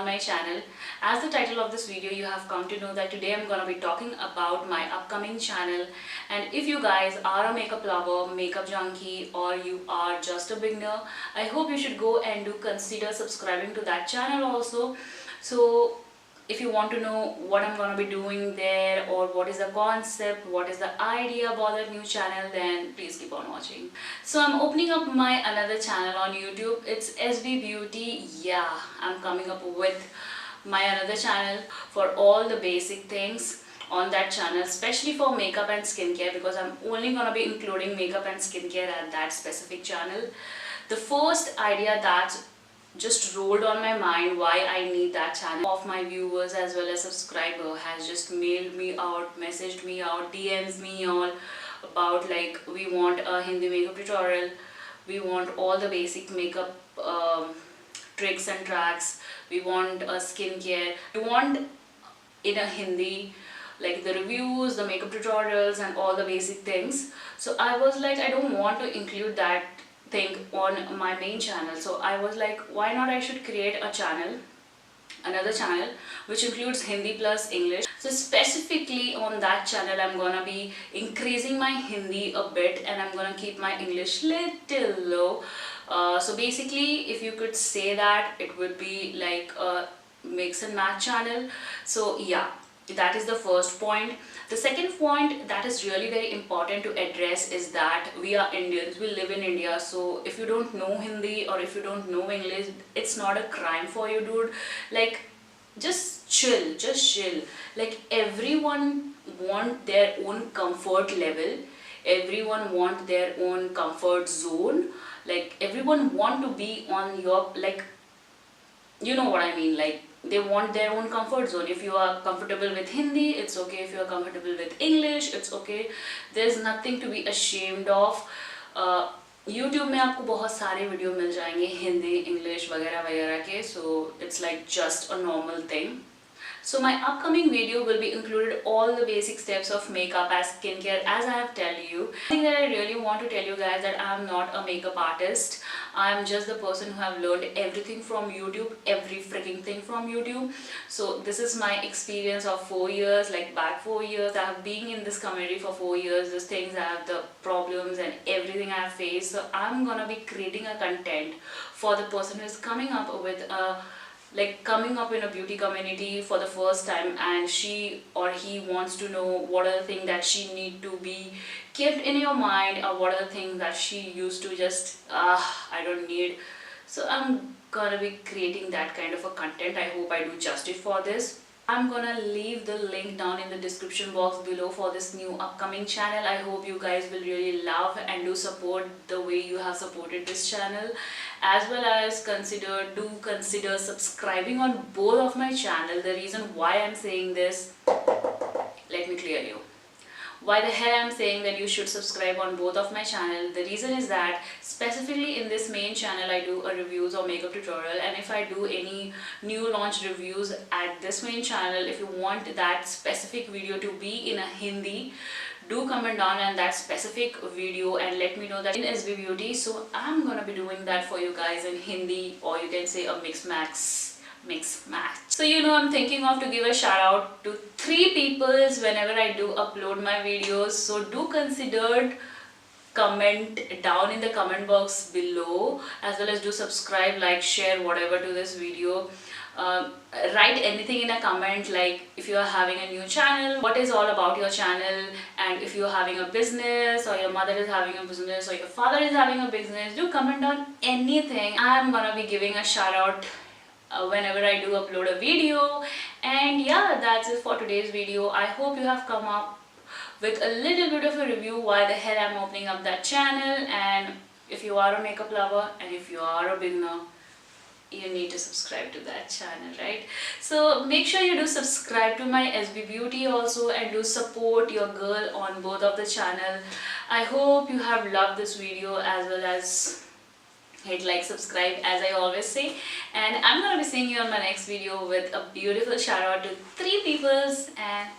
on my channel. As the title of this video, you have come to know that today I'm gonna be talking about my upcoming channel. And if you guys are a makeup lover, makeup junkie, or you are just a beginner, I hope you should go and do consider subscribing to that channel also. So if you want to know what I'm gonna be doing there, or what is the concept, what is the idea about that new channel, then please keep on watching. So I'm opening up my another channel on YouTube. It's SB Beauty. Yeah, I'm coming up with my another channel for all the basic things on that channel, especially for makeup and skincare, because I'm only gonna be including makeup and skincare at that specific channel. The first idea that just rolled on my mind why I need that channel of my viewers as well as subscriber has just mailed me out, messaged me out, DMs me all about like we want a Hindi makeup tutorial, we want all the basic makeup tricks and tracks, we want a skincare, we want in a Hindi like the reviews, the makeup tutorials and all the basic things. So I was like, I don't want to include that thing on my main channel. So I was like, why not I should create a channel, another channel which includes Hindi plus English. So specifically on that channel I'm gonna be increasing my Hindi a bit and I'm gonna keep my English little low. So basically if you could say that it would be like a mix and match channel. So yeah, that is the first point. The second point that is really very important to address is that we are Indians, we live in India. So if you don't know Hindi or if you don't know English, it's not a crime for you, dude. Like just chill. Like everyone want their own comfort level, everyone want their own comfort zone, like everyone want to be on your, like, you know what I mean, like they want their own comfort zone. If you are comfortable with Hindi, it's okay. If you are comfortable with English, it's okay. There's nothing to be ashamed of. YouTube में आपको बहुत सारे video मिल जाएंगे Hindi, English वगैरह वगैरह के. So it's like just a normal thing. So my upcoming video will be included all the basic steps of makeup as skincare, as I have tell you. I think that I really want to tell you guys that I am not a makeup artist. I am just the person who have learned everything from YouTube, every freaking thing from YouTube. So this is my experience of 4 years, like back 4 years. I have been in this community for 4 years. These things I have, the problems and everything I have faced. So I'm gonna be creating a content for the person who is coming up with a coming up in a beauty community for the first time, and she or he wants to know what are the things that she need to be kept in your mind, or what are the things that she used to just I don't need. So I'm gonna be creating that kind of a content. I hope I do justice for this. I'm gonna leave the link down in the description box below for this new upcoming channel. I hope you guys will really love and do support the way you have supported this channel, as well as consider subscribing on both of my channel. The reason why I'm saying this, let me clear you. Why the hell I'm saying that you should subscribe on both of my channel? The reason is that specifically in this main channel I do a reviews or makeup tutorial, and if I do any new launch reviews at this main channel, if you want that specific video to be in a Hindi, do comment down on that specific video and let me know that in SB Beauty. So I'm gonna be doing that for you guys in Hindi, or you can say a mix match. So you know, I'm thinking of to give a shout out to 3 people whenever I do upload my videos. So do consider comment down in the comment box below, as well as do subscribe, like, share, whatever to this video. Write anything in a comment, like if you are having a new channel, what is all about your channel, and if you are having a business, or your mother is having a business, or your father is having a business, do comment down anything. I'm gonna be giving a shout out whenever I do upload a video. And yeah, that's it for today's video. I hope you have come up with a little bit of a review why the hell I'm opening up that channel. And if you are a makeup lover and if you are a beginner, you need to subscribe to that channel, right? So make sure you do subscribe to my SB Beauty also, and do support your girl on both of the channel. I hope you have loved this video, as well as hit like, subscribe, as I always say. And I'm gonna be seeing you on my next video with a beautiful shout out to 3 peoples. And